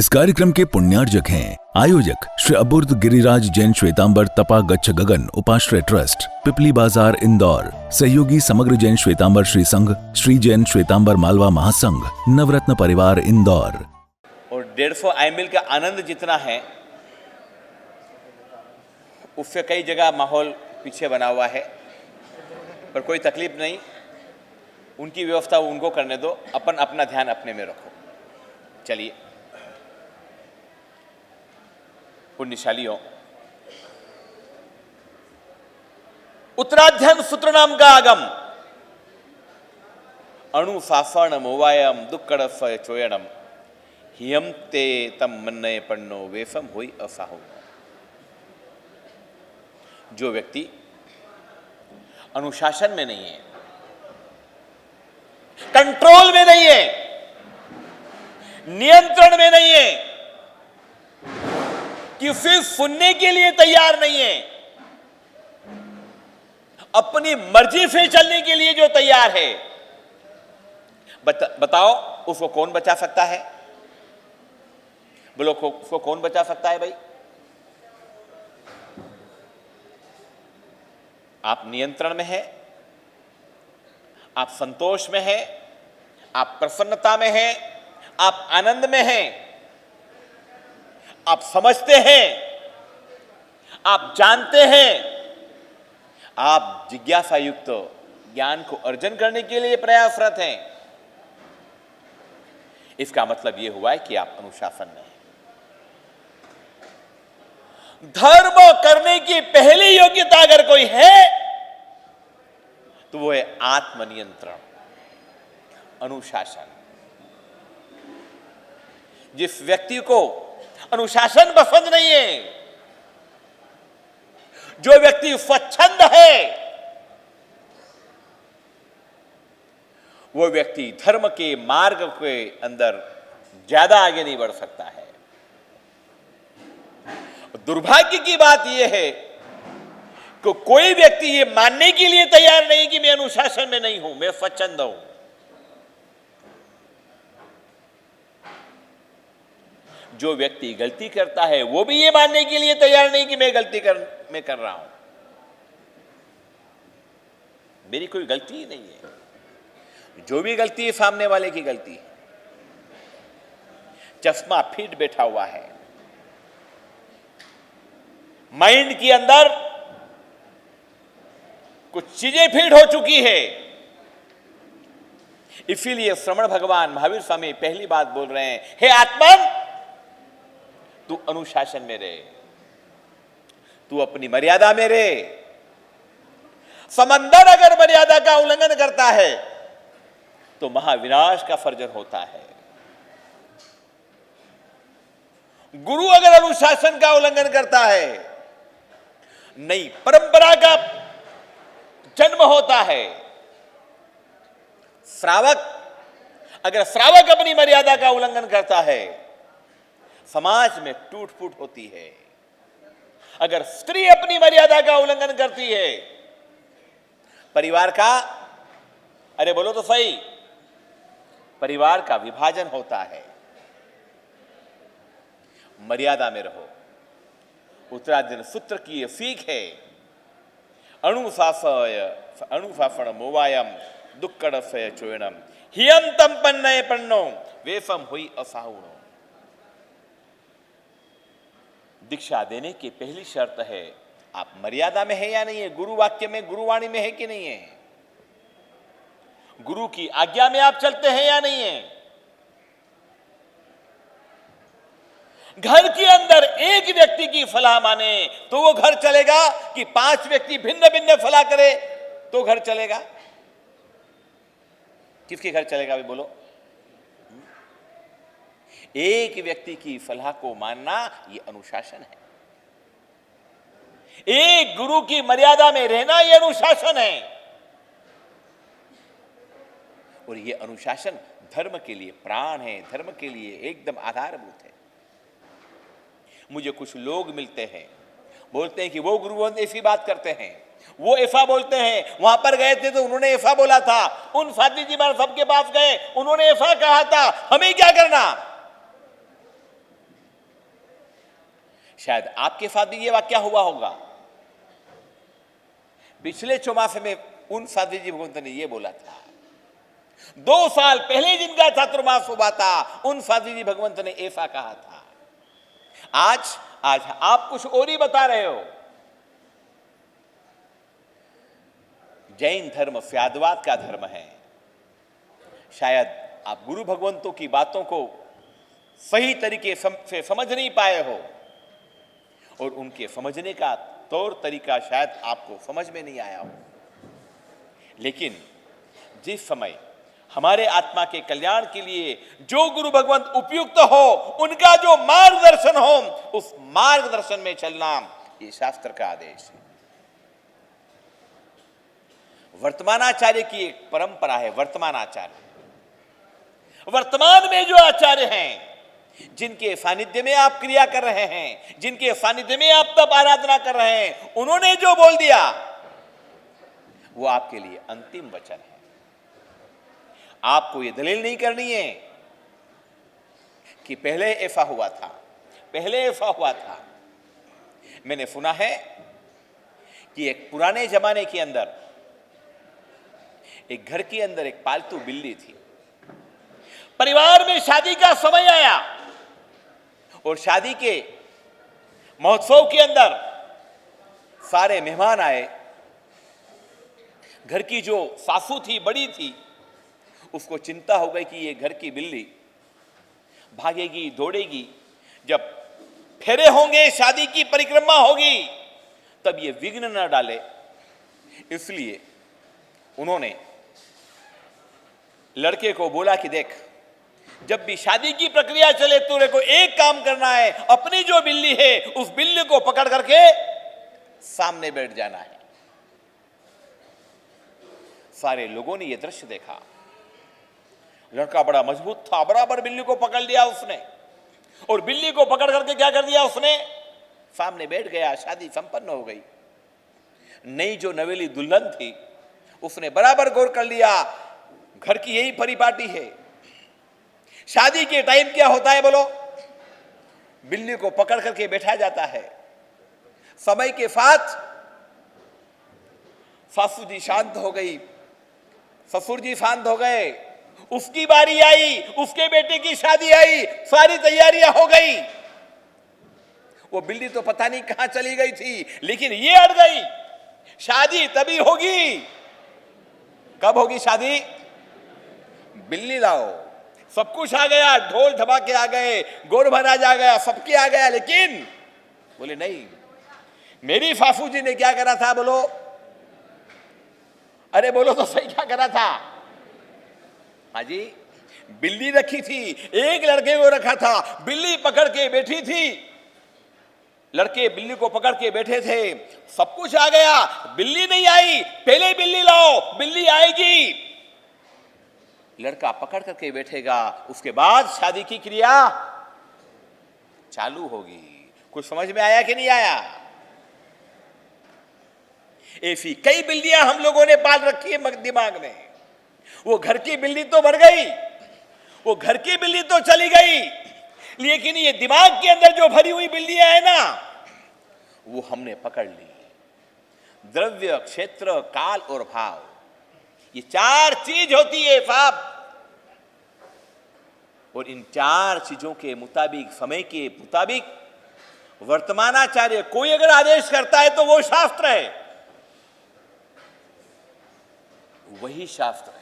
इस कार्यक्रम के पुण्यार्जक हैं आयोजक श्री अबुर्द गिरिराज जैन श्वेतांबर तपा गच्छ गगन उपाश्रय ट्रस्ट, पिपली बाजार, इंदौर। सहयोगी समग्र जैन श्वेतांबर श्री संघ, श्री जैन श्वेतांबर मालवा महासंघ, नवरत्न परिवार, इंदौर। और 150 IML का आनंद जितना है उससे कई जगह माहौल पीछे बना हुआ है, पर कोई तकलीफ नहीं, उनकी व्यवस्था उनको करने दो, अपन अपना ध्यान अपने में रखो। चलिए, पुण्यशालियों, उत्तराध्ययन सूत्र नाम का आगम अणुफाफण मोवायम दुक्कड़फ चोयणम हियम ते तम मन्नय पन्नो वेफम हुई असाहो। जो व्यक्ति अनुशासन में नहीं है, कंट्रोल में नहीं है, नियंत्रण में नहीं है, किसी सुनने के लिए तैयार नहीं है, अपनी मर्जी से चलने के लिए जो तैयार है, बताओ उसको कौन बचा सकता है? बोलो, उसको कौन बचा सकता है भाई? आप नियंत्रण में हैं, आप संतोष में हैं, आप प्रसन्नता में हैं, आप आनंद में हैं, आप समझते हैं, आप जानते हैं, आप जिज्ञासा युक्त ज्ञान को अर्जन करने के लिए प्रयासरत हैं। इसका मतलब यह हुआ है कि आप अनुशासन में हैं। धर्म करने की पहली योग्यता अगर कोई है तो वो है आत्मनियंत्रण, अनुशासन। जिस व्यक्ति को अनुशासन पसंद नहीं है, जो व्यक्ति स्वच्छंद है, वो व्यक्ति धर्म के मार्ग के अंदर ज्यादा आगे नहीं बढ़ सकता है। दुर्भाग्य की बात यह है कि कोई व्यक्ति ये मानने के लिए तैयार नहीं कि मैं अनुशासन में नहीं हूं, मैं स्वच्छंद हूं। जो व्यक्ति गलती करता है वो भी ये मानने के लिए तैयार नहीं कि मैं गलती कर रहा हूं, मेरी कोई गलती ही नहीं है। जो भी गलती है सामने वाले की गलती है। चश्मा फिट बैठा हुआ है, माइंड के अंदर कुछ चीजें फिट हो चुकी है। इसीलिए श्रमण भगवान महावीर स्वामी पहली बात बोल रहे हैं, हे आत्मन, तू अनुशासन में रहे, तू अपनी मर्यादा में रहे। समंदर अगर मर्यादा का उल्लंघन करता है तो महाविनाश का सर्जन होता है। गुरु अगर अनुशासन का उल्लंघन करता है, नई परंपरा का जन्म होता है। श्रावक अपनी मर्यादा का उल्लंघन करता है, समाज में टूट फूट होती है। अगर स्त्री अपनी मर्यादा का उल्लंघन करती है, परिवार का, अरे बोलो तो सही, परिवार का विभाजन होता है। मर्यादा में रहो। उत्तराध्ययन सूत्र की यह सीख है, अणुफाफण मोवायम दुक्कड़फय चोयणम हियम तम पन्नय पन्नो वेफम हुई असाहुणो। दीक्षा देने की पहली शर्त है, आप मर्यादा में है या नहीं है, गुरु वाक्य में, गुरुवाणी में है कि नहीं है, गुरु की आज्ञा में आप चलते हैं या नहीं है। घर के अंदर एक व्यक्ति की सलाह माने तो वो घर चलेगा, कि 5 व्यक्ति भिन्न भिन्न सलाह करे तो घर चलेगा? किसके घर चलेगा भी बोलो? एक व्यक्ति की सलाह को मानना ये अनुशासन है। एक गुरु की मर्यादा में रहना ये अनुशासन है। और ये अनुशासन धर्म के लिए प्राण है, धर्म के लिए एकदम आधारभूत है। मुझे कुछ लोग मिलते हैं, बोलते हैं कि वो गुरु ऐसी बात करते हैं, वो ऐसा बोलते हैं, वहां पर गए थे तो उन्होंने ऐसा बोला था, उन साथी जी महाराज सबके पास गए, उन्होंने ऐसा कहा था, हमें क्या करना? शायद आपके साथ भी ये वाक्य हुआ होगा। पिछले चौमासे में उन साध्वी जी भगवंत ने ये बोला था, 2 साल पहले जिनका चातुर्मास हुआ था उन साध्वी जी भगवंत ने ऐसा कहा था। आज आप कुछ और ही बता रहे हो। जैन धर्म स्याद्वाद का धर्म है। शायद आप गुरु भगवंतों की बातों को सही तरीके से समझ नहीं पाए हो और उनके समझने का तौर तरीका शायद आपको समझ में नहीं आया हो। लेकिन जिस समय हमारे आत्मा के कल्याण के लिए जो गुरु भगवंत उपयुक्त हो, उनका जो मार्गदर्शन हो, उस मार्गदर्शन में चलना ये शास्त्र का आदेश है। वर्तमानाचार्य की एक परंपरा है। वर्तमान में जो आचार्य हैं, जिनके सानिध्य में आप क्रिया कर रहे हैं, जिनके सानिध्य में आप तप आराधना कर रहे हैं, उन्होंने जो बोल दिया वो आपके लिए अंतिम वचन है। आपको ये दलील नहीं करनी है कि पहले ऐसा हुआ था, पहले ऐसा हुआ था। मैंने सुना है कि एक पुराने जमाने के अंदर एक घर के अंदर एक पालतू बिल्ली थी। परिवार में शादी का समय आया और शादी के महोत्सव के अंदर सारे मेहमान आए। घर की जो सासू थी, बड़ी थी, उसको चिंता हो गई कि ये घर की बिल्ली भागेगी, दौड़ेगी, जब फेरे होंगे, शादी की परिक्रमा होगी, तब ये विघ्न न डाले। इसलिए उन्होंने लड़के को बोला कि देख, जब भी शादी की प्रक्रिया चले तेरे को एक काम करना है, अपनी जो बिल्ली है उस बिल्ली को पकड़ करके सामने बैठ जाना है। सारे लोगों ने यह दृश्य देखा। लड़का बड़ा मजबूत था, बराबर बिल्ली को पकड़ लिया उसने और बिल्ली को पकड़ करके क्या कर दिया उसने, सामने बैठ गया। शादी संपन्न हो गई। नई जो नवेली दुल्हन थी उसने बराबर गौर कर लिया, घर की यही परिपाटी है। शादी के टाइम क्या होता है बोलो, बिल्ली को पकड़ करके बैठा जाता है। समय के साथ सासू जी शांत हो गई, ससुर जी शांत हो गए, उसकी बारी आई, उसके बेटे की शादी आई, सारी तैयारियां हो गई। वो बिल्ली तो पता नहीं कहां चली गई थी, लेकिन ये अड़ गई। शादी तभी होगी, कब होगी शादी, बिल्ली लाओ। सब कुछ आ गया, ढोल धमाके आ गए, गोर महाराज आ गया, सबके आ गया, लेकिन बोले नहीं, मेरी सासू जी ने क्या करा था बोलो, अरे बोलो तो सही, क्या करा था? हाँ जी, बिल्ली रखी थी, एक लड़के को रखा था, बिल्ली पकड़ के बैठी थी, लड़के बिल्ली को पकड़ के बैठे थे। सब कुछ आ गया, बिल्ली नहीं आई, पहले बिल्ली लाओ, बिल्ली आएगी, लड़का पकड़ करके बैठेगा, उसके बाद शादी की क्रिया चालू होगी। कुछ समझ में आया कि नहीं आया? ऐसी कई बिल्लियां हम लोगों ने पाल रखी है दिमाग में। वो घर की बिल्ली तो मर गई, वो घर की बिल्ली तो चली गई, लेकिन ये दिमाग के अंदर जो भरी हुई बिल्लियां है ना, वो हमने पकड़ ली। द्रव्य, क्षेत्र, काल और भाव, ये 4 चीज होती है साहब। और इन 4 चीजों के मुताबिक, समय के मुताबिक वर्तमानाचार्य कोई अगर आदेश करता है तो वो शास्त्र है, वही शास्त्र है।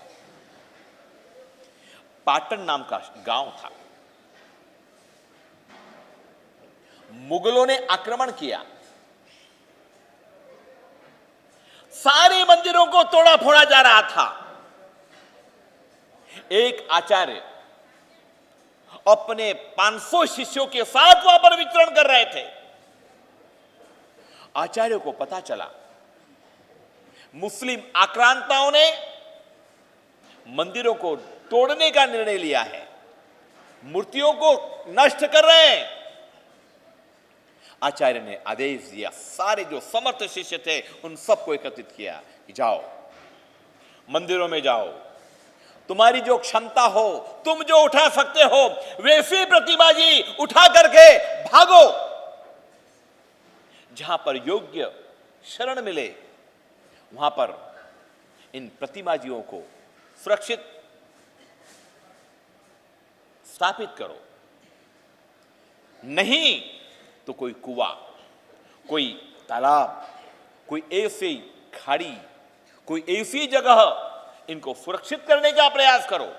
पाटन नाम का गांव था, मुगलों ने आक्रमण किया, सारे मंदिरों को तोड़ा फोड़ा जा रहा था। एक आचार्य अपने 500 शिष्यों के साथ वहां पर विचरण कर रहे थे। आचार्य को पता चला मुस्लिम आक्रांताओं ने मंदिरों को तोड़ने का निर्णय लिया है, मूर्तियों को नष्ट कर रहे हैं। आचार्य ने आदेश दिया, सारे जो समर्थ शिष्य थे उन सबको एकत्रित किया कि जाओ, मंदिरों में जाओ, तुम्हारी जो क्षमता हो, तुम जो उठा सकते हो, वैसी प्रतिमा जी उठा करके भागो। जहां पर योग्य शरण मिले वहां पर इन प्रतिमाजियों को सुरक्षित स्थापित करो। नहीं तो कोई कुआं, कोई तालाब, कोई ऐसी खाड़ी, कोई ऐसी जगह इनको सुरक्षित करने का प्रयास करो।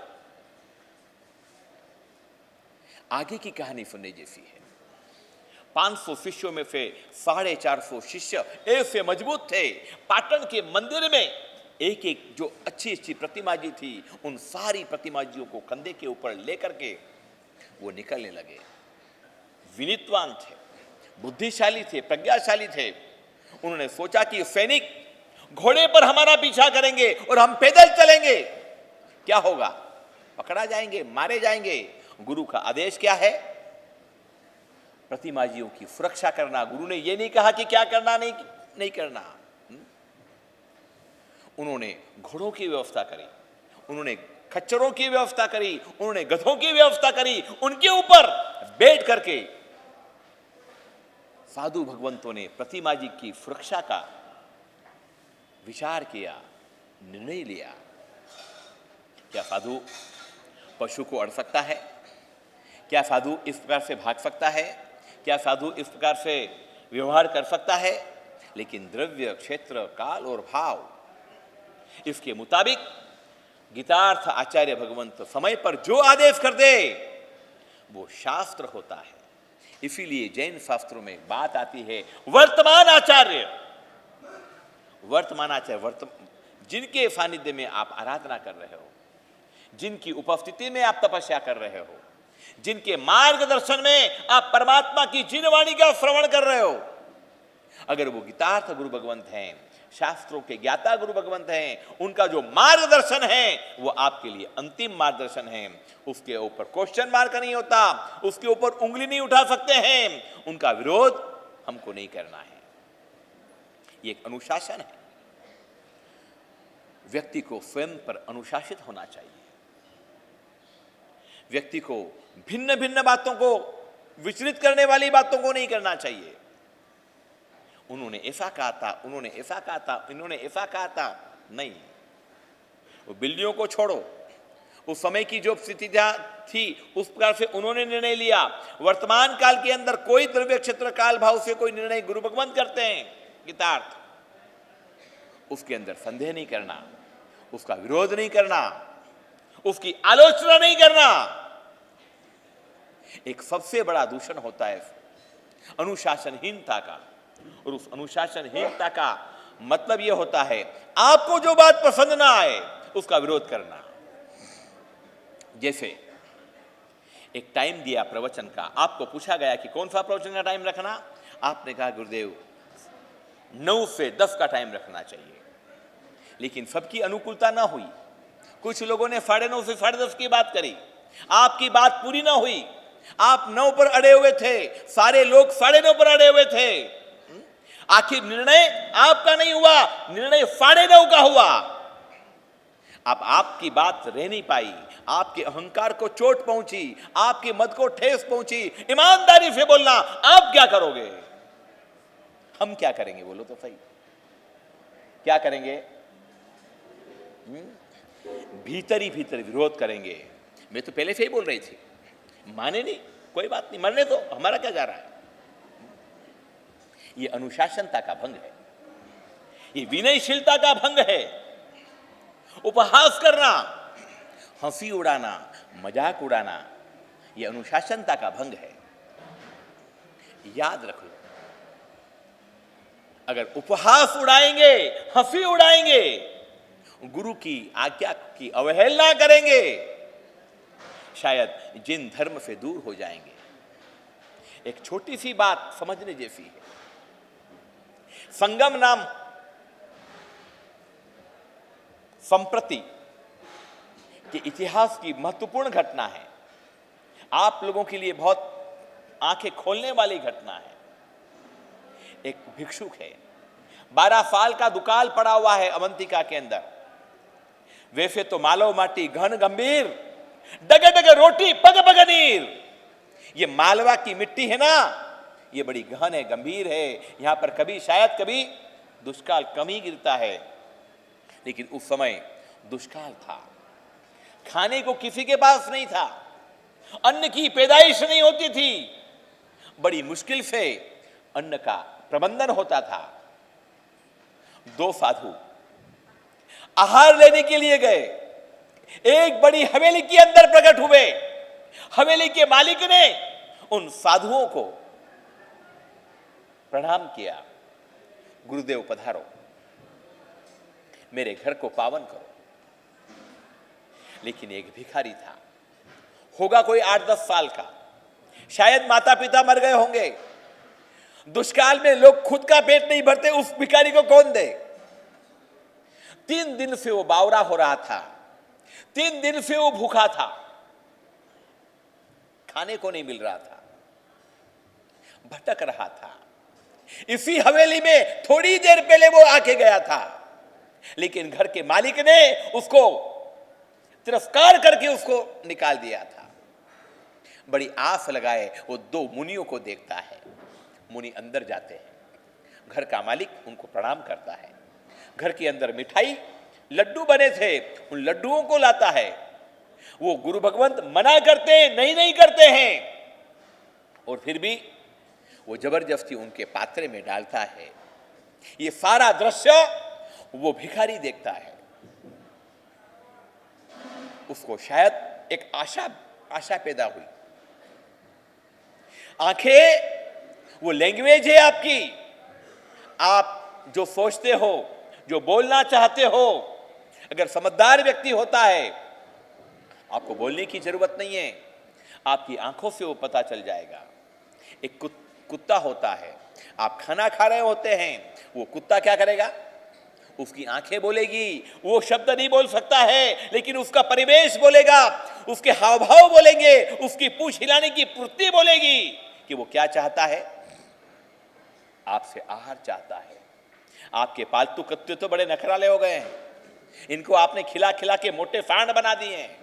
आगे की कहानी सुनने जैसी है। 500 शिष्यों में से 450 शिष्य ऐसे मजबूत थे, पाटन के मंदिर में एक एक जो अच्छी अच्छी प्रतिमा जी थी उन सारी प्रतिमाजियों को कंधे के ऊपर लेकर के वो निकलने लगे। विनीतवान थे, बुद्धिशाली थे, प्रज्ञाशाली थे। उन्होंने सोचा कि सैनिक घोड़े पर हमारा पीछा करेंगे और हम पैदल चलेंगे, क्या होगा? पकड़ा जाएंगे, मारे जाएंगे। गुरु का आदेश क्या है? प्रतिमाजियों की सुरक्षा करना। गुरु ने यह नहीं कहा कि क्या करना नहीं करना। उन्होंने घोड़ों की व्यवस्था करी, उन्होंने खच्चरों की व्यवस्था करी, उन्होंने गधों की व्यवस्था करी। उनके ऊपर बैठ करके साधु भगवंतों ने प्रतिमा जी की सुरक्षा का विचार किया, निर्णय लिया। क्या साधु पशु को अड़ सकता है? क्या साधु इस प्रकार से भाग सकता है? क्या साधु इस प्रकार से व्यवहार कर सकता है? लेकिन द्रव्य, क्षेत्र, काल और भाव, इसके मुताबिक गीतार्थ आचार्य भगवंत समय पर जो आदेश कर दे वो शास्त्र होता है। इसीलिए जैन शास्त्रों में बात आती है वर्तमान आचार्य। जिनके सानिध्य में आप आराधना कर रहे हो, जिनकी उपस्थिति में आप तपस्या कर रहे हो, जिनके मार्गदर्शन में आप परमात्मा की जिन वाणी का श्रवण कर रहे हो, अगर वो गीतार्थ गुरु भगवंत हैं, शास्त्रों के ज्ञाता गुरु भगवंत हैं, उनका जो मार्गदर्शन है वो आपके लिए अंतिम मार्गदर्शन है। उसके ऊपर क्वेश्चन मार्क नहीं होता, उसके ऊपर उंगली नहीं उठा सकते हैं। उनका विरोध हमको नहीं करना है। ये एक अनुशासन है। व्यक्ति को स्वयं पर अनुशासित होना चाहिए। व्यक्ति को भिन्न भिन्न बातों को, विचलित करने वाली बातों को नहीं करना चाहिए। उन्होंने ऐसा कहा था, उन्होंने ऐसा कहा था, इन्होंने ऐसा कहा था, नहीं। वो बिल्लियों को छोड़ो, उस समय की जो स्थिति थी उस प्रकार से उन्होंने निर्णय लिया। वर्तमान काल के अंदर कोई द्रव्य, क्षेत्र, काल, भाव से कोई निर्णय गुरु भगवंत करते हैं गीतार्थ, उसके अंदर संदेह नहीं करना, उसका विरोध नहीं करना, उसकी आलोचना नहीं करना। एक सबसे बड़ा दूषण होता है अनुशासनहीनता का, और उस अनुशासनहीनता का मतलब यह होता है आपको जो बात पसंद ना आए उसका विरोध करना। जैसे एक टाइम दिया प्रवचन का, आपको पूछा गया कि कौन सा प्रवचन का टाइम रखना, आपने कहा गुरुदेव 9 से 10 का टाइम रखना चाहिए। लेकिन सबकी अनुकूलता ना हुई। कुछ लोगों ने 9:30 से 10:30 की बात करी, आपकी बात पूरी ना हुई। आप 9 पर अड़े हुए थे, सारे लोग 9:30 पर अड़े हुए थे। आखिर निर्णय आपका नहीं हुआ, निर्णय 9:30 का हुआ। अब आपकी बात रह नहीं पाई, आपके अहंकार को चोट पहुंची, आपके मत को ठेस पहुंची। ईमानदारी से बोलना, आप क्या करोगे? हम क्या करेंगे? बोलो तो सही, क्या करेंगे? भीतर ही भीतर विरोध करेंगे। मैं तो पहले से ही बोल रही थी, माने नहीं, कोई बात नहीं, मरने दो, हमारा क्या जा रहा है। ये अनुशासनता का भंग है, ये विनयशीलता का भंग है। उपहास करना, हंसी उड़ाना, मजाक उड़ाना, ये अनुशासनता का भंग है। याद रखो, अगर उपहास उड़ाएंगे, हंसी उड़ाएंगे, गुरु की आज्ञा की अवहेलना करेंगे, शायद जिन धर्म से दूर हो जाएंगे। एक छोटी सी बात समझने जैसी है। संगम नाम संप्रति के इतिहास की महत्वपूर्ण घटना है। आप लोगों के लिए बहुत आंखें खोलने वाली घटना है। एक भिक्षुक है, 12 साल का दुकाल पड़ा हुआ है अवंतिका के अंदर। वैसे तो मालो माटी घन गंभीर, डगे डगे रोटी पग पग नीर। ये मालवा की मिट्टी है ना, ये बड़ी गहन है, गंभीर है, यहां पर कभी शायद कभी दुष्काल कम ही गिरता है। लेकिन उस समय दुष्काल था, खाने को किसी के पास नहीं था, अन्न की पैदाइश नहीं होती थी, बड़ी मुश्किल से अन्न का प्रबंधन होता था। दो साधु आहार लेने के लिए गए, एक बड़ी हवेली के अंदर प्रकट हुए। हवेली के मालिक ने उन साधुओं को प्रणाम किया, गुरुदेव पधारो, मेरे घर को पावन करो। लेकिन एक भिखारी था, होगा कोई 8-10 साल का, शायद माता पिता मर गए होंगे। दुष्काल में लोग खुद का पेट नहीं भरते, उस भिखारी को कौन दे। 3 दिन से वो बावरा हो रहा था, 3 दिन से वो भूखा था, खाने को नहीं मिल रहा था, भटक रहा था। इसी हवेली में थोड़ी देर पहले वो आके गया था, लेकिन घर के मालिक ने उसको तिरस्कार करके उसको निकाल दिया था। बड़ी आस लगाए वो 2 मुनियों को देखता है। मुनि अंदर जाते हैं, घर का मालिक उनको प्रणाम करता है। घर के अंदर मिठाई लड्डू बने थे, उन लड्डुओं को लाता है। वो गुरु भगवंत मना करते हैं, नहीं करते हैं, और फिर भी वो जबरदस्ती उनके पात्रे में डालता है। ये सारा दृश्य वो भिखारी देखता है। उसको शायद एक आशा पैदा हुई। आंखें वो लैंग्वेज है आपकी, आप जो सोचते हो, जो बोलना चाहते हो, अगर समझदार व्यक्ति होता है आपको बोलने की जरूरत नहीं है, आपकी आंखों से वो पता चल जाएगा। एक कुत्ता होता है, आप खाना खा रहे होते हैं, वो कुत्ता क्या करेगा, उसकी आंखें बोलेगी, वो शब्द नहीं बोल सकता है, लेकिन उसका परिवेश बोलेगा, उसके हाव भाव बोलेंगे, उसकी पूंछ हिलाने की प्रवृत्ति बोलेगी कि वो क्या चाहता है, आपसे आहार चाहता है। आपके पालतू कुत्ते तो बड़े नखराले हो गए हैं, इनको आपने खिला खिला के मोटे सांड बना दिए हैं,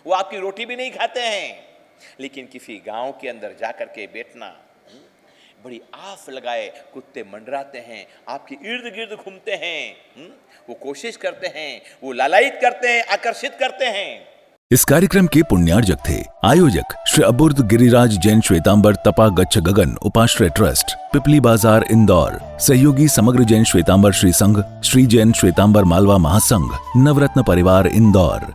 वो आपकी रोटी भी नहीं खाते हैं। लेकिन किसी गांव के अंदर जाकर के बैठना, बड़ी आस लगाए कुत्ते मंडराते हैं, आपके इर्द गिर्द घूमते हैं, वो कोशिश करते हैं, वो लालायित करते हैं, आकर्षित करते हैं। इस कार्यक्रम के पुण्यार्जक थे आयोजक श्री अबुर्द गिरिराज जैन श्वेतांबर तपा गच्छ गगन उपाश्रय ट्रस्ट, पिपली बाजार, इंदौर। सहयोगी समग्र जैन श्वेतांबर श्री संघ, श्री जैन श्वेतांबर मालवा महासंघ, नवरत्न परिवार, इंदौर।